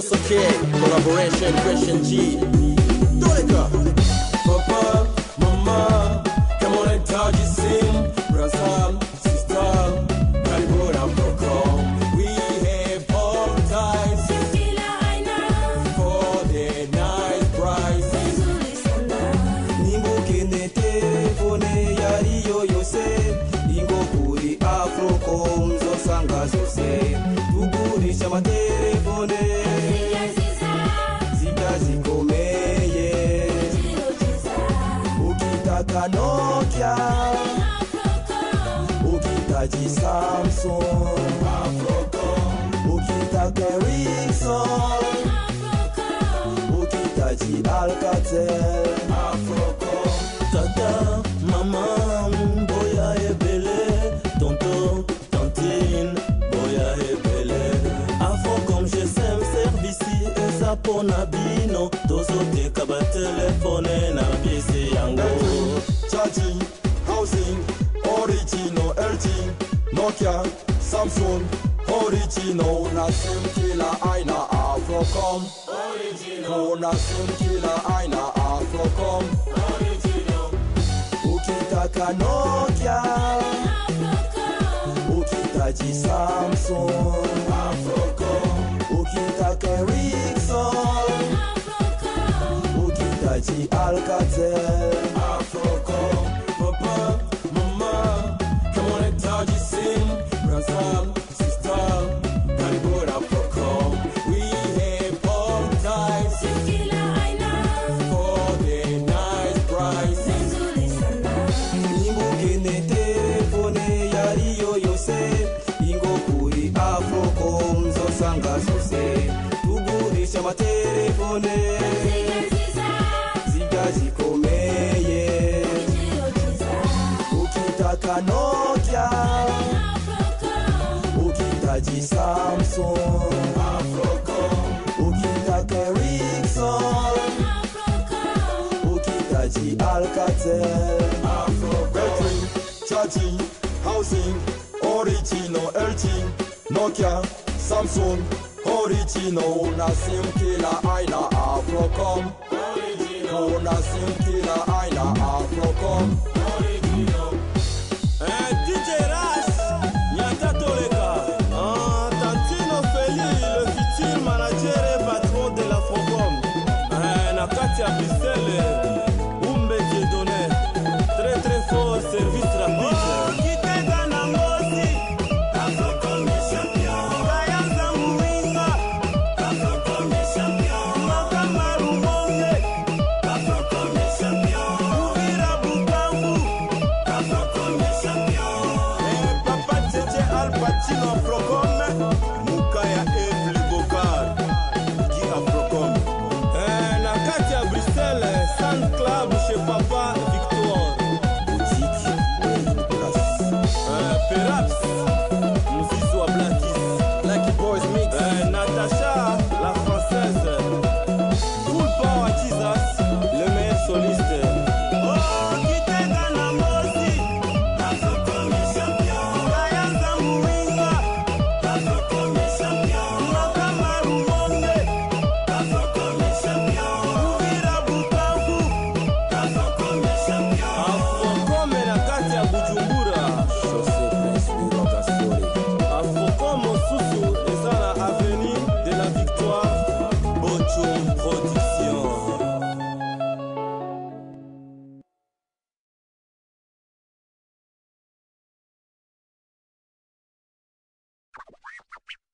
just okay. Collaboration, Christian G. Tolika. Papa, mama, come on and touch it, sing. Brother, sister, Caribora Procom. We have all times for the nice price. Ningo kene telefone yari yo yose. Ingo kuri Afrocom zo sanga zose. Tugurisha matelefone zika zikomeye. Ukitaka Nokia, ukitaji Samsung, ukitaka Ericsson, ukitaji Alcatel. Tata, maman, boya ebele. Tonton, tantine, boya ebele. Afrocom GSM service eza pona bino. Tozote kaba telefone na bisi yango. Charging, housing, original LG, Nokia, Samsung, original. Na sim kila aina Afrocom. Original. Na sim kila aina Afrocom. Original. Ukitaka Nokia, ukitaji Samsung, Afrocom. Ukitaka Ericsson, ukitaji Alcatel. Afrocom. Papa, mama, come on and touch it, sing. Brother, sister, Caribora Procom. We have all times for the nice price. Ningo kene telefone yari yo yose. Ingo kuri Afrocom zo sanga zose. Tugurisha matelefone zika zikomeye. Ukitaka Nokia, ukitaji Samsung, ukitaka Ericsson, ukitaji Alcatel. Battery, charging, housing, original LG, Nokia, Samsung, original. Na sim kila aina Afrocom. Original. Na sim kila aina Afrocom. Original. DJ Ras, Nyata Toleka. Tantino Feli, le futur manager et patron de la Frocom. Nakati à Bruxelles, Umbe Dieudonné. Très très fort service rapide. Club chez Papa Victor. Boutique, Peraps, Moussisou à Blacky Boys Mix. Natacha, la française. Full Power Jesus, le meilleur soliste. You